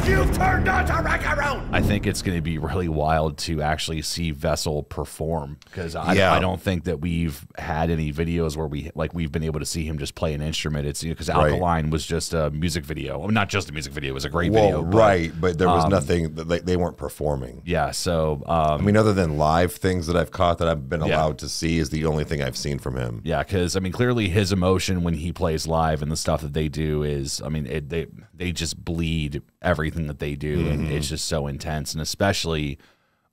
You've turned on to Rykerroad. I think it's going to be really wild to actually see Vessel perform, because I don't think that we've had any videos where we've been able to see him just play an instrument. It's because Alkaline was just a music video. Well, not just a music video. It was a great video. But there was nothing that they weren't performing. Yeah. So I mean, other than live things that I've caught that I've been allowed to see is the only thing I've seen from him. Yeah, because I mean, clearly his emotion when he plays live and the stuff that they do is, I mean, they just bleed everything that they do, and it's just so intense. And especially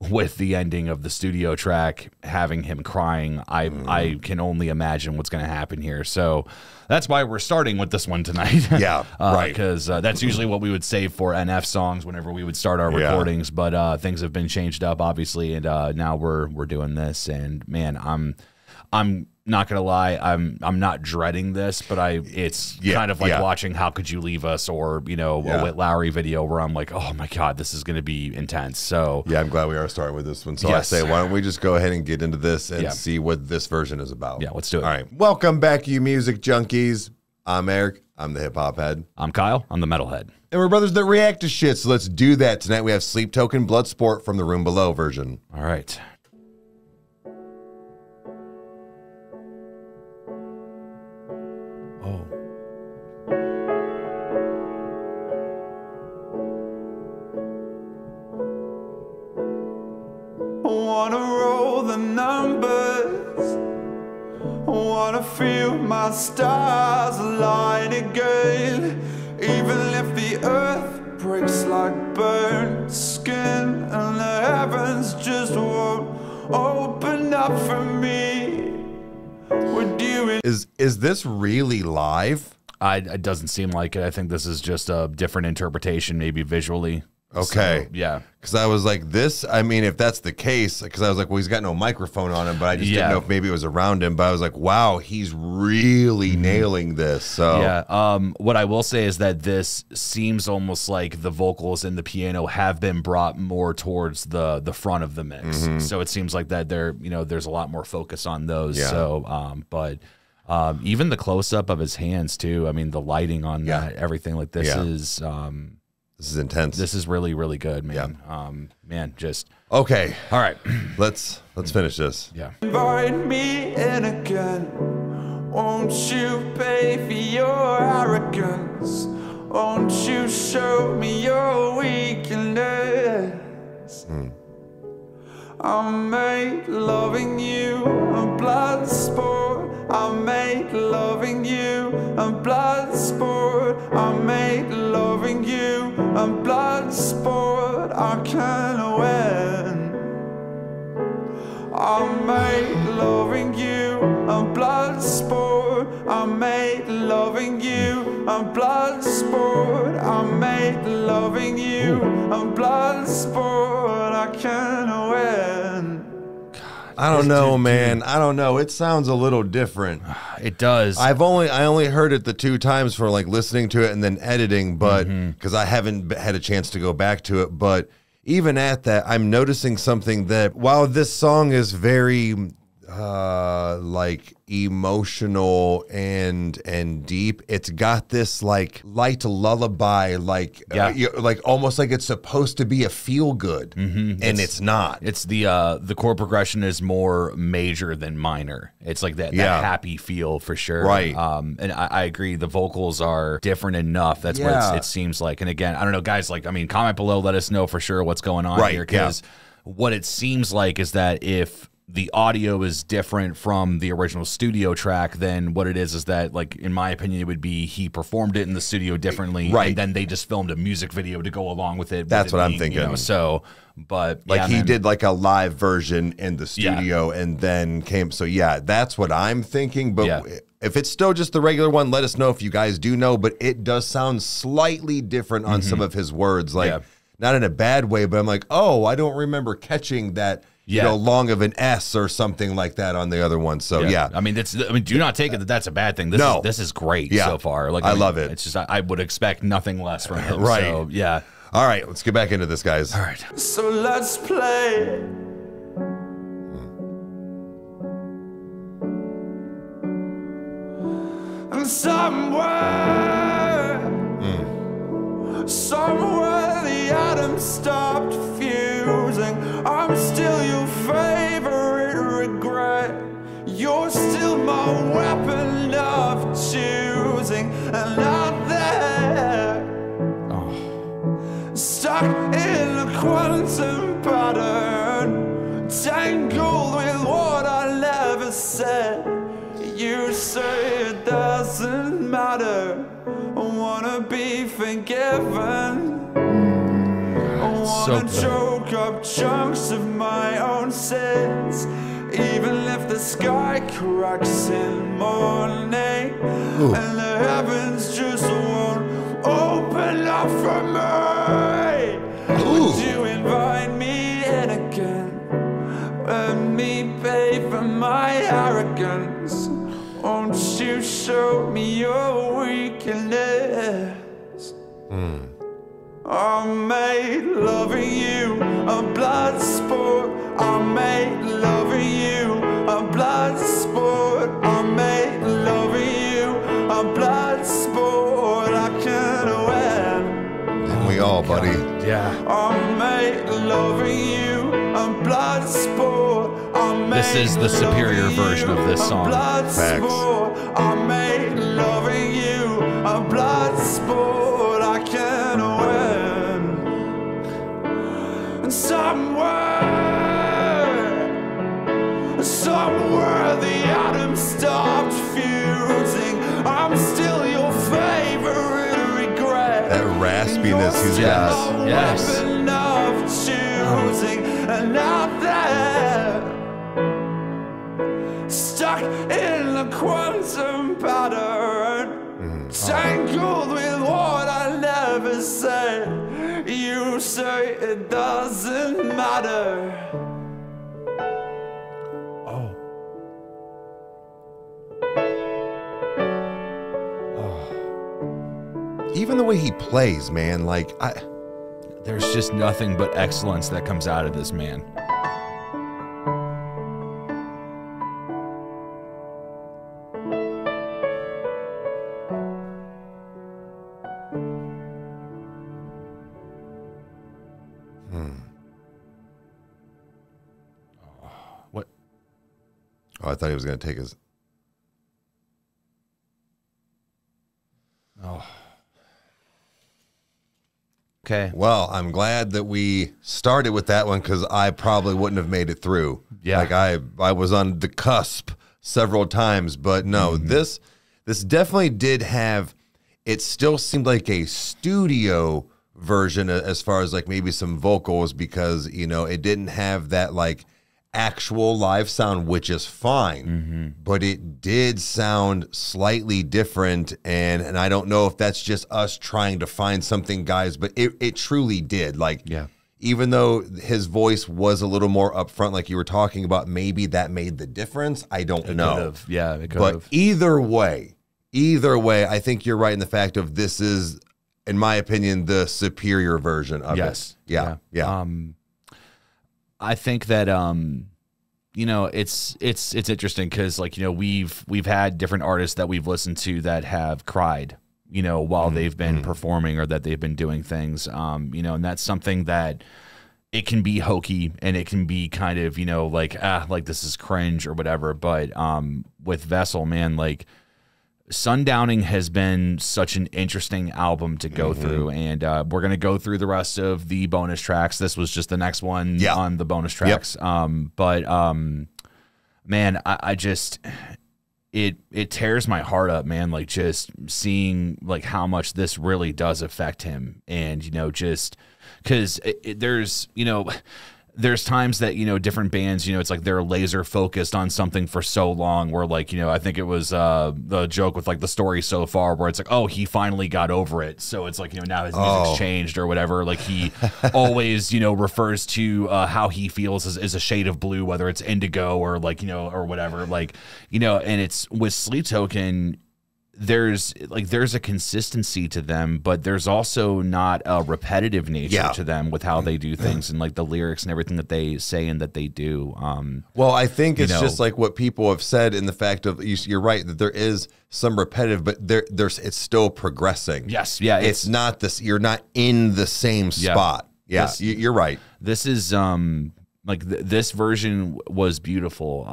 with the ending of the studio track, having him crying, I can only imagine what's going to happen here. So that's why we're starting with this one tonight. Yeah, right. Because that's usually what we would save for NF songs whenever we would start our recordings. But things have been changed up, obviously, and now we're doing this. And man, I'm not gonna lie, I'm not dreading this, but it's kind of like watching How Could You Leave Us, or a Whit Lowry video where I'm like, oh my god, this is gonna be intense. So yeah, I'm glad we are starting with this one. So I say, why don't we just go ahead and get into this and see what this version is about? Yeah, let's do it. All right, welcome back, you music junkies. I'm Eric. I'm the hip hop head. I'm Kyle. I'm the metal head. And we're brothers that react to shit. So let's do that tonight. We have Sleep Token, Bloodsport from the Room Below version. All right. Wanna roll the numbers, wanna feel my stars align again, even if the earth breaks like burnt skin and the heavens just won't open up for me. Would you? Is this really live? It doesn't seem like it. I think this is just a different interpretation, maybe visually. Okay. So, yeah. Because I was like, I mean, if that's the case, because I was like, well, he's got no microphone on him, but I just didn't know if maybe it was around him. But I was like, wow, he's really nailing this. So yeah. What I will say is that this seems almost like the vocals and the piano have been brought more towards the front of the mix. So it seems like that there's a lot more focus on those. Yeah. So, but even the close up of his hands too. I mean, the lighting on that, everything like this is. This is intense. This is really, really good, man. Yeah. Man, just okay. All right, let's finish this. Yeah. Invite me in again. Won't you pay for your arrogance? Won't you show me your weakness? I made loving you a blood sport. I made loving you a blood sport. I made loving you a blood sport. I can't win. I made loving you a blood sport. I made loving you a blood sport. I made loving you a blood sport. I can't win. I don't know, man. I don't know. It sounds a little different. It does. I only heard it the 2 times for like listening to it and then editing, but because I haven't had a chance to go back to it. But even at that, I'm noticing something that while this song is very like emotional and deep, it's got this like light lullaby, like like almost like it's supposed to be a feel good, and it's not. It's the chord progression is more major than minor. It's like that happy feel for sure, right? And I agree. The vocals are different enough. That's what it seems like. And again, I don't know, guys. Like, I mean, comment below. Let us know for sure what's going on here, because what it seems like is that if the audio is different from the original studio track, then what it is that, like, in my opinion, it would be he performed it in the studio differently, and then they just filmed a music video to go along with it. That's what I'm thinking. You know, so, but like he did like a live version in the studio and then came. So yeah, that's what I'm thinking. But if it's still just the regular one, let us know if you guys do know. But it does sound slightly different on some of his words, like not in a bad way, but I'm like, oh, I don't remember catching that. You know, long of an S or something like that on the other one. So I mean, do not take it that that's a bad thing. This is great so far. Like, I love it. It's just I would expect nothing less from him. Right. So, yeah. All right, let's get back into this, guys. All right. So let's play. And somewhere the the atoms stopped fusing, I'm still your favorite regret. You're still my weapon of choosing, and out there, stuck in a quantum pattern, tangled with what I never said. You say it doesn't matter, I wanna be forgiven. I wanna choke up chunks of my own sins, even if the sky cracks in morning and the heavens just won't open up for me. Would you invite me in again? Let me pay for my arrogance. Won't you show me your weakness? I made loving you a blood sport. I made loving you a blood sport. I made loving you a blood sport. I can't win. And we all, buddy. Yeah. I made loving you a blood sport. This is the superior version of this song. Facts. I made loving you a blood sport. I can't win. And somewhere the atoms stopped fusing. I'm still your favorite regret. That raspiness he's got. Yes. Enough choosing, and out there, stuck in a quantum pattern, tangled with what I never said. You say it doesn't matter. Even the way he plays, man, like There's just nothing but excellence that comes out of this man. What? Oh, I thought he was going to take his. Oh. Okay. Well, I'm glad that we started with that one because I probably wouldn't have made it through. Yeah. Like I was on the cusp several times, but no, this definitely did have, it still seemed like a studio version as far as like maybe some vocals because, you know, it didn't have that like actual live sound, which is fine, but it did sound slightly different, and I don't know if that's just us trying to find something, guys, but it truly did. Like, Yeah. Even though his voice was a little more upfront, like you were talking about, maybe that made the difference. I don't know. Could've. Yeah, it could But have. either way, I think you're right in the fact of this is, in my opinion, the superior version of it. Yeah. I think that you know, it's interesting because, like, you know, we've had different artists that we've listened to that have cried, you know, while they've been performing or that they've been doing things, you know, and that's something that it can be hokey and it can be kind of, you know, like this is cringe or whatever. But with Vessel, man, like, Sundowning has been such an interesting album to go through, and we're going to go through the rest of the bonus tracks. This was just the next one on the bonus tracks. Man, I just, it tears my heart up, man, like just seeing like how much this really does affect him. And, you know, just because there's, you know, there's times that, you know, different bands, you know, it's like they're laser focused on something for so long where, like, you know, I think it was the joke with like the story so far where it's like, oh, he finally got over it. So it's like, you know, now his music's changed or whatever. Like he always, you know, refers to how he feels as a shade of blue, whether it's indigo or like, you know, or whatever, like, you know, and it's with Sleep Token. there's a consistency to them, but there's also not a repetitive nature to them with how they do things and like the lyrics and everything that they say and that they do. Well, I think it's just like what people have said in the fact of you're right that there is some repetitive, but there's it's still progressing. Yes, yeah, it's not this. You're not in the same spot. Yeah, you're right. This is like this version was beautiful,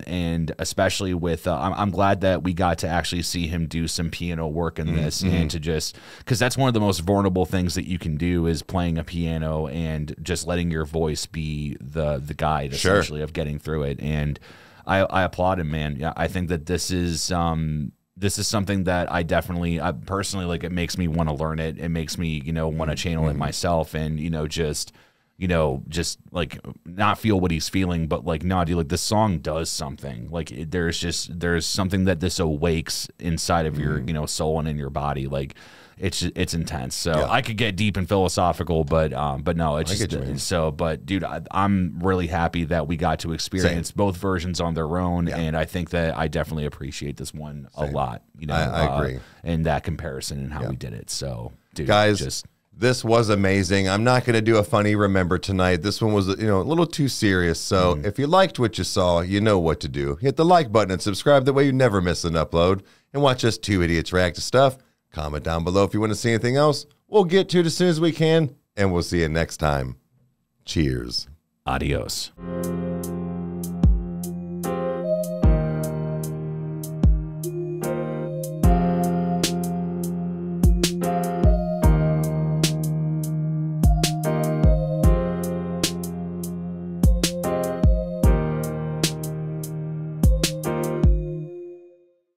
and especially with I'm glad that we got to actually see him do some piano work in this, and to just because that's one of the most vulnerable things that you can do is playing a piano and just letting your voice be the guide essentially of getting through it. And I applaud him, man. Yeah, I think that this is something that I personally like. It makes me want to learn it. It makes me want to channel it myself, and just like not feel what he's feeling, but like, no, dude, like this song does something. Like there's something that this awakes inside of your, soul and in your body. Like it's intense. So I could get deep and philosophical, but no, it's just so. But dude, I'm really happy that we got to experience both versions on their own, and I think that I definitely appreciate this one a lot. I agree in that comparison and how we did it. So, dude, guys. This was amazing. I'm not going to do a funny remember tonight. This one was, a little too serious. So if you liked what you saw, you know what to do. Hit the like button and subscribe. That way you never miss an upload. And watch us two idiots react to stuff. Comment down below if you want to see anything else. We'll get to it as soon as we can. And we'll see you next time. Cheers. Adios.